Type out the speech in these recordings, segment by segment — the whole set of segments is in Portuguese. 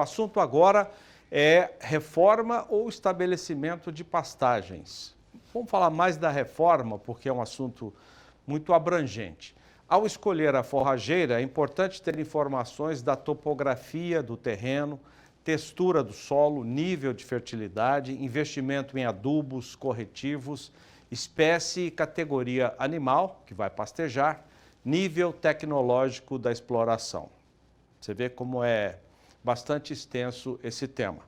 assunto agora é reforma ou estabelecimento de pastagens. Vamos falar mais da reforma, porque é um assunto muito abrangente. Ao escolher a forrageira, é importante ter informações da topografia do terreno, textura do solo, nível de fertilidade, investimento em adubos, corretivos, espécie e categoria animal, que vai pastejar, nível tecnológico da exploração. Você vê como é bastante extenso esse tema.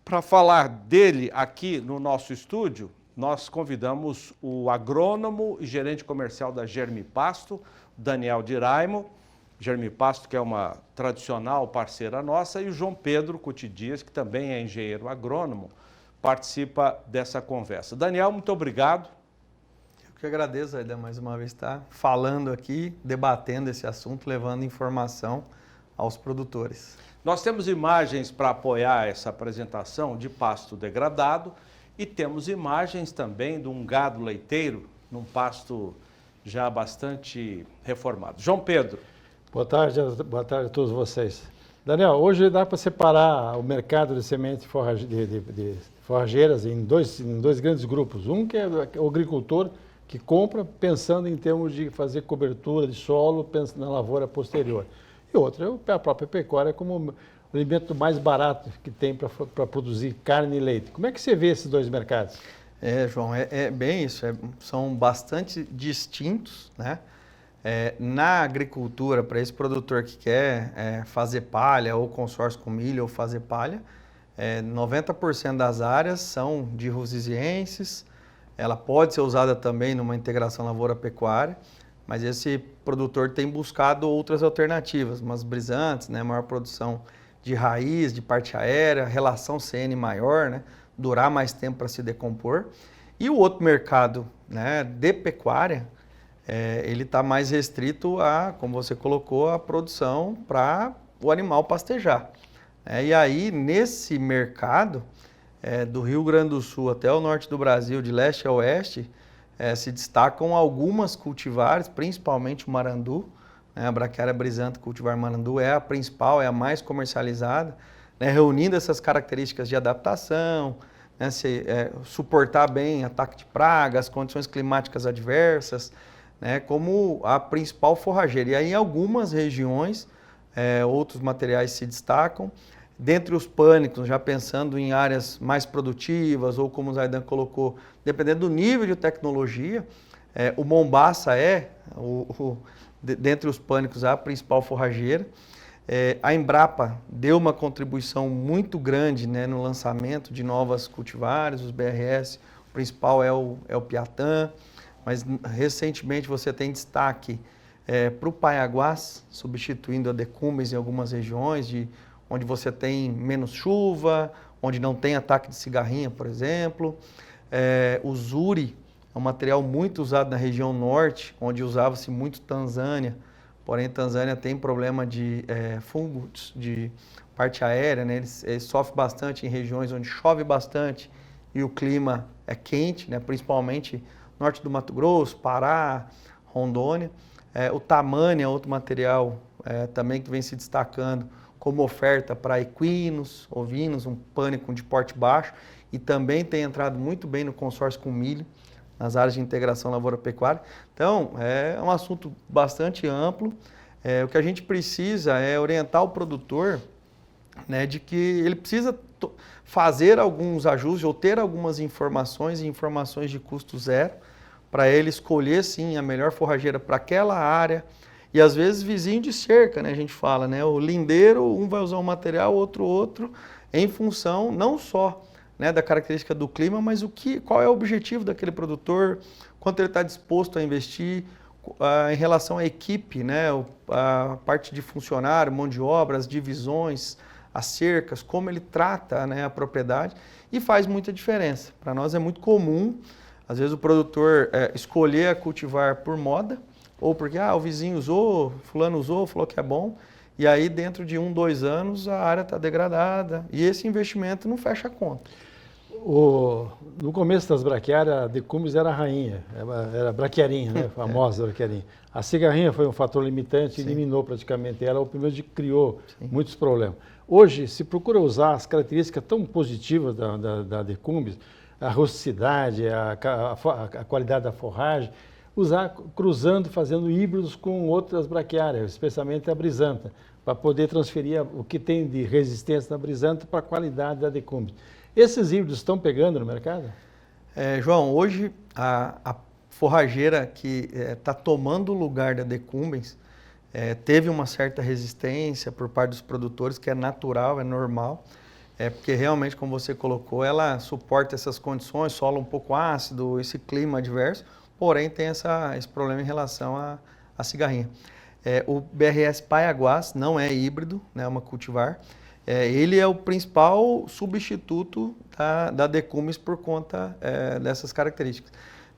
Para falar dele aqui no nosso estúdio, nós convidamos o agrônomo e gerente comercial da Germipasto, Daniel Diraimo. Germipasto, que é uma tradicional parceira nossa, e o João Pedro Cuti Dias, que também é engenheiro agrônomo, participa dessa conversa. Daniel, muito obrigado. Eu que agradeço, Aidan, mais uma vez estar falando aqui, debatendo esse assunto, levando informação aos produtores. Nós temos imagens para apoiar essa apresentação de pasto degradado e temos imagens também de um gado leiteiro num pasto já bastante reformado. João Pedro. Boa tarde a todos vocês. Daniel, hoje dá para separar o mercado de sementes de forrageiras em dois grandes grupos. Um que é o agricultor que compra pensando em termos de fazer cobertura de solo, pensando na lavoura posterior. E outro é a própria pecuária como o alimento mais barato que tem para produzir carne e leite. Como é que você vê esses dois mercados? João, é bem isso. São bastante distintos, né? Na agricultura, para esse produtor que quer fazer palha ou consórcio com milho ou fazer palha, 90% das áreas são de rosizienses. Ela pode ser usada também numa integração lavoura-pecuária, mas esse produtor tem buscado outras alternativas, umas brisantes, né, maior produção de raiz, de parte aérea, relação CN maior, né, durar mais tempo para se decompor. E o outro mercado, né, de pecuária, ele está mais restrito a, como você colocou, a produção para o animal pastejar. E aí, nesse mercado, do Rio Grande do Sul até o norte do Brasil, de leste a oeste, se destacam algumas cultivares, principalmente o marandu, né? A Braquiária brisanta cultivar marandu é a principal, é a mais comercializada, né? Reunindo essas características de adaptação, né? Suportar bem ataque de pragas, condições climáticas adversas, né? Como a principal forrageira. E aí em algumas regiões, outros materiais se destacam. Dentre os pânicos, já pensando em áreas mais produtivas, ou como o Zaidan colocou, dependendo do nível de tecnologia, o Mombaça dentre os pânicos, a principal forrageira. A Embrapa deu uma contribuição muito grande, né, no lançamento de novas cultivares, os BRS, o principal é o Piatã, mas recentemente você tem destaque para o Paiaguás, substituindo a Decumbens em algumas regiões, onde você tem menos chuva, onde não tem ataque de cigarrinha, por exemplo. O Zuri é um material muito usado na região norte, onde usava-se muito Tanzânia, porém Tanzânia tem problema de fungos de parte aérea, né? Ele sofre bastante em regiões onde chove bastante e o clima é quente, né? Principalmente norte do Mato Grosso, Pará, Rondônia. O Tamani é outro material também que vem se destacando como oferta para equinos, ovinos, um pânico de porte baixo, e também tem entrado muito bem no consórcio com milho, nas áreas de integração lavoura-pecuária. Então, é um assunto bastante amplo. O que a gente precisa é orientar o produtor, né, de que ele precisa fazer alguns ajustes ou ter algumas informações e informações de custo zero, para ele escolher, sim, a melhor forrageira para aquela área. E às vezes vizinho de cerca, né, a gente fala, né? O lindeiro, um vai usar um material, outro, em função não só, né, da característica do clima, mas qual é o objetivo daquele produtor, quanto ele está disposto a investir em relação à equipe, né, a parte de funcionário, mão de obra, as divisões, as cercas, como ele trata, né, a propriedade, e faz muita diferença. Para nós é muito comum, às vezes o produtor escolher a cultivar por moda, ou porque o vizinho usou, fulano usou, falou que é bom, e aí dentro de 1, 2 anos a área está degradada, e esse investimento não fecha a conta. No começo das braquiárias, a decumbens era a rainha, era a braquiarinha, né? Famosa braquiarinha. A cigarrinha foi um fator limitante e eliminou praticamente ela, o primeiro que criou muitos problemas. Hoje, se procura usar as características tão positivas da decumbens, a rusticidade, a qualidade da forragem, usar cruzando, fazendo híbridos com outras braquiárias, especialmente a brisanta, para poder transferir o que tem de resistência na brisanta para a qualidade da decumbens. Esses híbridos estão pegando no mercado? João, hoje a forrageira que está tomando o lugar da decumbens teve uma certa resistência por parte dos produtores, que é natural, é normal, porque realmente, como você colocou, ela suporta essas condições, solo um pouco ácido, esse clima adverso, porém tem esse problema em relação à cigarrinha. O BRS Paiaguás não é híbrido, né, é uma cultivar. Ele é o principal substituto da decumbens por conta dessas características.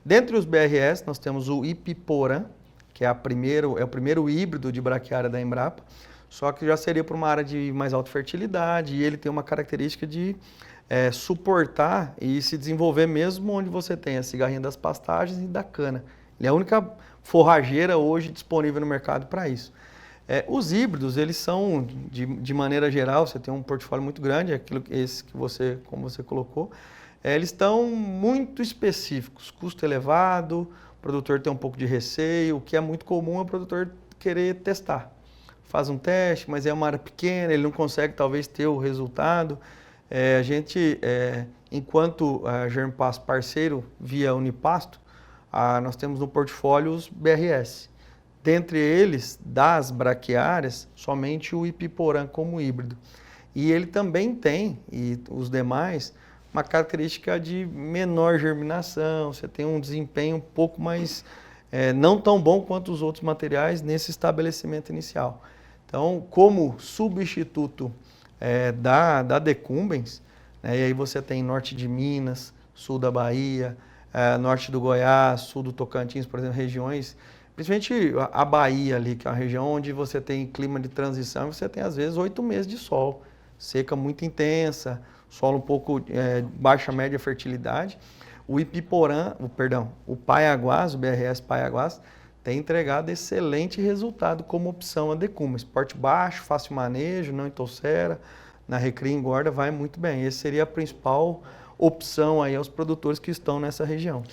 Dentre os BRS, nós temos o Ipiporã, que é o primeiro híbrido de braquiária da Embrapa, só que já seria para uma área de mais alta fertilidade, e ele tem uma característica de suportar e se desenvolver mesmo onde você tem a cigarrinha das pastagens e da cana. Ele é a única forrageira hoje disponível no mercado para isso. Os híbridos, eles são, de maneira geral, você tem um portfólio muito grande, como você colocou, eles estão muito específicos, custo elevado, o produtor tem um pouco de receio, o que é muito comum é o produtor querer testar. Faz um teste, mas é uma área pequena, ele não consegue talvez ter o resultado. A gente, enquanto a Germpasto parceiro via Unipasto, nós temos no portfólio os BRS. Dentre eles, das braquiárias, somente o Ipiporã como híbrido. E ele também tem, e os demais, uma característica de menor germinação, você tem um desempenho um pouco mais, não tão bom quanto os outros materiais nesse estabelecimento inicial. Então, como substituto da decumbens, né, e aí você tem norte de Minas, sul da Bahia, norte do Goiás, sul do Tocantins, por exemplo, regiões, principalmente a Bahia ali, que é uma região onde você tem clima de transição, e você tem às vezes 8 meses de sol, seca muito intensa, solo um pouco baixa média fertilidade. O Ipiporã, o Paiaguás, o BRS Paiaguás, tem entregado excelente resultado como opção a decumbens. Porte baixo, fácil manejo, não entolcera, na recria engorda, vai muito bem. Essa seria a principal opção aí aos produtores que estão nessa região.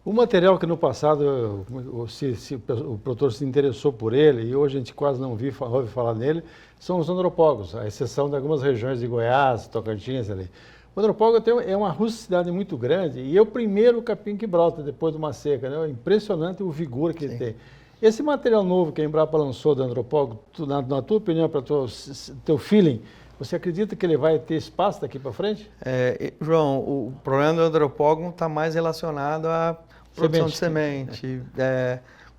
O material que no passado o produtor se interessou por ele, e hoje a gente quase não ouve falar nele, são os andropógos, a exceção de algumas regiões de Goiás, Tocantins ali. O andropógo é uma rusticidade muito grande e é o primeiro capim que brota depois de uma seca, né? É impressionante o vigor que ele tem. Esse material novo que a Embrapa lançou do andropógo, na tua opinião, para teu feeling, você acredita que ele vai ter espaço daqui para frente? João, o problema do andropógon está mais relacionado à produção de semente,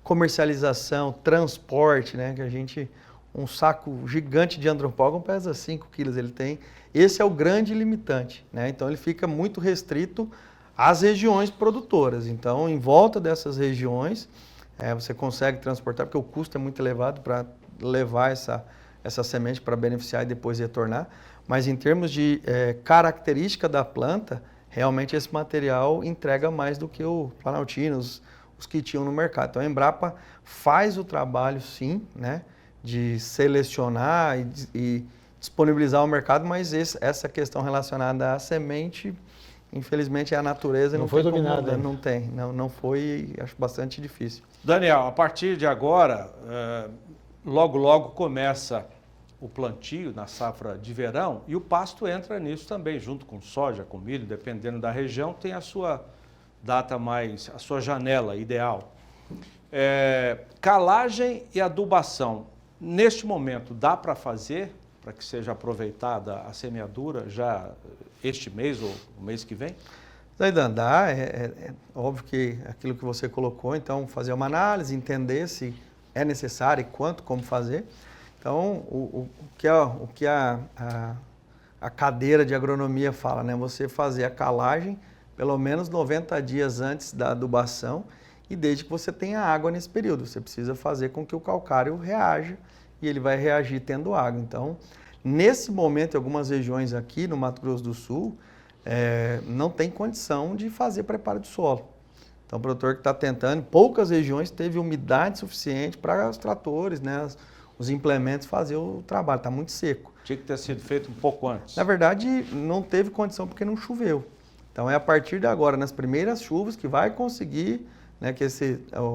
comercialização, transporte, né? Que um saco gigante de andropógon pesa 5 quilos, ele tem. Esse é o grande limitante, né? Então ele fica muito restrito às regiões produtoras. Então, em volta dessas regiões, você consegue transportar, porque o custo é muito elevado para levar essa semente para beneficiar e depois retornar. Mas em termos de característica da planta, realmente esse material entrega mais do que o Planaltino, os que tinham no mercado. Então a Embrapa faz o trabalho, sim, né, de selecionar e disponibilizar o mercado, mas essa questão relacionada à semente, infelizmente, é a natureza. Não foi dominada. Não foi, acho bastante difícil. Daniel, a partir de agora, logo começa o plantio na safra de verão e o pasto entra nisso também, junto com soja, com milho, dependendo da região, tem a sua data a sua janela ideal. Calagem e adubação, neste momento, dá para fazer para que seja aproveitada a semeadura já este mês ou o mês que vem? Dá, é óbvio que aquilo que você colocou, então fazer uma análise, entender se é necessário e quanto, como fazer. Então, o que a cadeira de agronomia fala, né? Você fazer a calagem pelo menos 90 dias antes da adubação e desde que você tenha água nesse período. Você precisa fazer com que o calcário reaja e ele vai reagir tendo água. Então, nesse momento, em algumas regiões aqui no Mato Grosso do Sul, não tem condição de fazer preparo de solo. Então, o produtor que está tentando, poucas regiões teve umidade suficiente para os tratores, né, os implementos fazer o trabalho, está muito seco. Tinha que ter sido feito um pouco antes. Na verdade, não teve condição porque não choveu. Então, é a partir de agora, nas primeiras chuvas, que vai conseguir, né, que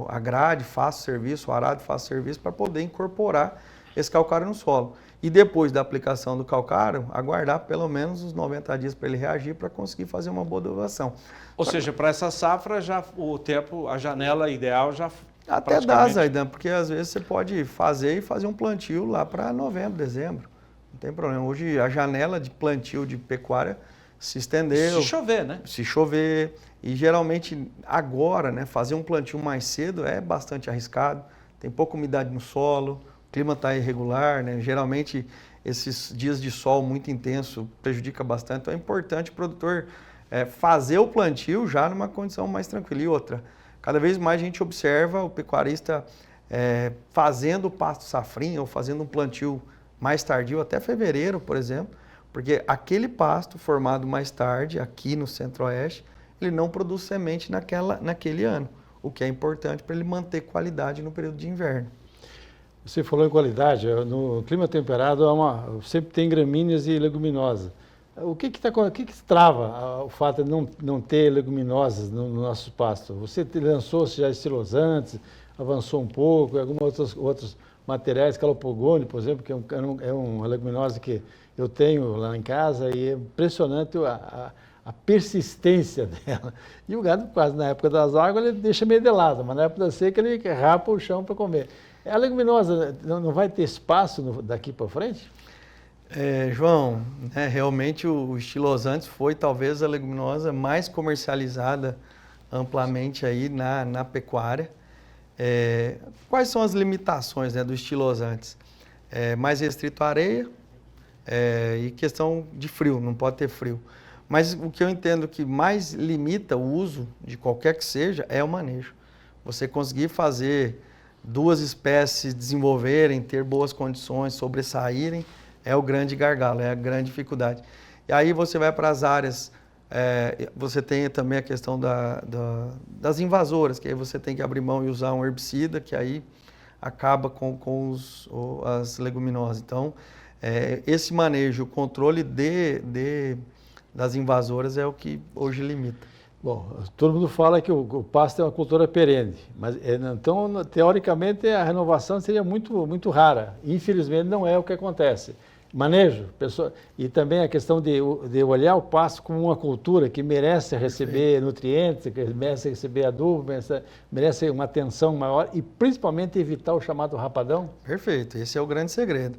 a grade faça o serviço, o arado faça o serviço para poder incorporar esse calcário no solo. E depois da aplicação do calcário, aguardar pelo menos os 90 dias para ele reagir para conseguir fazer uma boa adubação. Ou seja, para essa safra, já o tempo, a janela ideal já até dá, Zaidan, porque às vezes você pode fazer um plantio lá para novembro, dezembro. Não tem problema. Hoje a janela de plantio de pecuária se estendeu. Se chover, né? Se chover. E geralmente agora, né, fazer um plantio mais cedo é bastante arriscado. Tem pouca umidade no solo, o clima está irregular, né? Geralmente esses dias de sol muito intenso prejudica bastante. Então é importante o produtor fazer o plantio já numa condição mais tranquila. E outra, cada vez mais a gente observa o pecuarista fazendo o pasto safrinha ou fazendo um plantio mais tardio, até fevereiro, por exemplo, porque aquele pasto formado mais tarde, aqui no Centro-Oeste, ele não produz semente naquele ano, o que é importante para ele manter qualidade no período de inverno. Você falou em qualidade, no clima temperado sempre tem gramíneas e leguminosas. O que trava o fato de não ter leguminosas no nosso pasto? Você lançou já estilosantes, avançou um pouco, alguns outros materiais, calopogone, por exemplo, que é uma leguminosa que eu tenho lá em casa e é impressionante a persistência dela. E o gado, quase na época das águas, ele deixa meio de lado, mas na época da seca ele rapa o chão para comer. A leguminosa não vai ter espaço daqui para frente? João, realmente o estilosantes foi talvez a leguminosa mais comercializada amplamente aí na pecuária. Quais são as limitações, né, do estilosantes? Mais restrito à areia e questão de frio, não pode ter frio. Mas o que eu entendo que mais limita o uso de qualquer que seja é o manejo. Você conseguir fazer duas espécies desenvolverem, ter boas condições, sobressaírem, é o grande gargalo, é a grande dificuldade. E aí você vai para as áreas, você tem também a questão das invasoras, que aí você tem que abrir mão e usar um herbicida, que aí acaba com as leguminosas. Então, esse manejo, o controle das invasoras é o que hoje limita. Bom, todo mundo fala que o pasto é uma cultura perene, mas então, teoricamente, a renovação seria muito, muito rara. Infelizmente, não é o que acontece. Manejo, e também a questão de olhar o pasto como uma cultura que merece receber nutrientes, que merece receber adubo, merece uma atenção maior e principalmente evitar o chamado rapadão. Perfeito, esse é o grande segredo.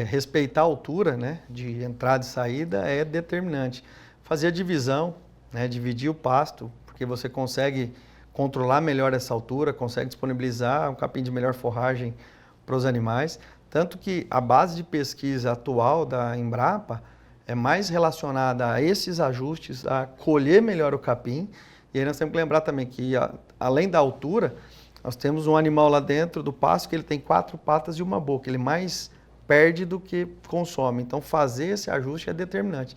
Respeitar a altura, né, de entrada e saída é determinante. Fazer a divisão, né, dividir o pasto, porque você consegue controlar melhor essa altura, consegue disponibilizar um capim de melhor forragem para os animais. Tanto que a base de pesquisa atual da Embrapa é mais relacionada a esses ajustes, a colher melhor o capim. E aí nós temos que lembrar também que, além da altura, nós temos um animal lá dentro do pasto que ele tem 4 patas e uma boca. Ele mais perde do que consome. Então, fazer esse ajuste é determinante.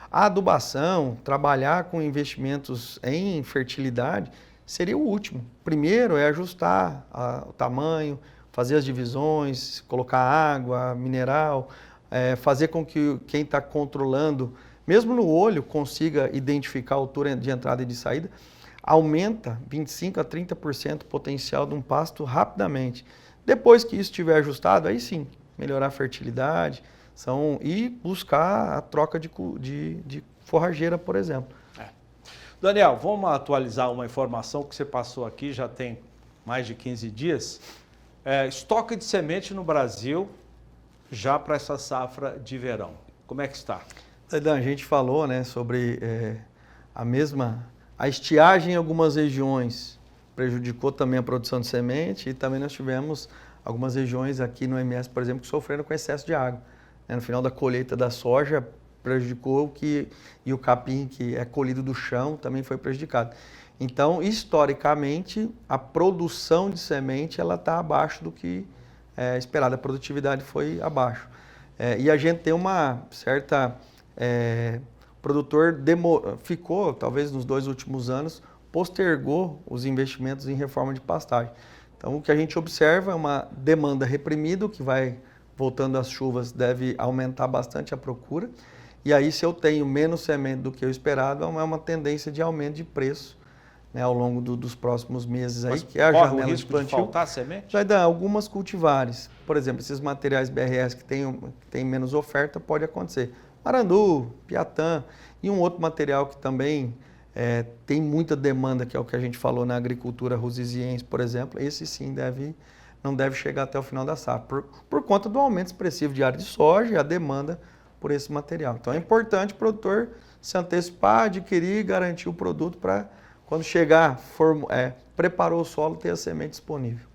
A adubação, trabalhar com investimentos em fertilidade, seria o último. Primeiro é ajustar o tamanho, fazer as divisões, colocar água, mineral, fazer com que quem está controlando, mesmo no olho, consiga identificar a altura de entrada e de saída, aumenta 25% a 30% o potencial de um pasto rapidamente. Depois que isso estiver ajustado, aí sim, melhorar a fertilidade e buscar a troca de forrageira, por exemplo. Daniel, vamos atualizar uma informação que você passou aqui, já tem mais de 15 dias. Estoque de semente no Brasil já para essa safra de verão. Como é que está? A gente falou, né, sobre a estiagem em algumas regiões prejudicou também a produção de semente e também nós tivemos algumas regiões aqui no MS, por exemplo, que sofreram com excesso de água. No final da colheita da soja prejudicou e o capim que é colhido do chão também foi prejudicado. Então, historicamente, a produção de semente ela está abaixo do que é esperado, a produtividade foi abaixo. E a gente tem uma certa o produtor ficou, talvez nos 2 últimos anos, postergou os investimentos em reforma de pastagem. Então, o que a gente observa é uma demanda reprimida, o que vai, voltando às chuvas, deve aumentar bastante a procura. E aí, se eu tenho menos semente do que eu esperado, é uma tendência de aumento de preço, né, ao longo dos próximos meses aí, Mas que é a corre o janela de risco de plantio. faltar semente? Vai dar algumas cultivares. Por exemplo, esses materiais BRS que tem menos oferta, pode acontecer. Marandu, piatã e um outro material que também tem muita demanda, que é o que a gente falou na agricultura rusiziense, por exemplo, esse sim não deve chegar até o final da safra, por conta do aumento expressivo de área de soja e a demanda por esse material. Então é importante o produtor se antecipar, adquirir e garantir o produto para, quando chegar, preparou o solo, ter a semente disponível.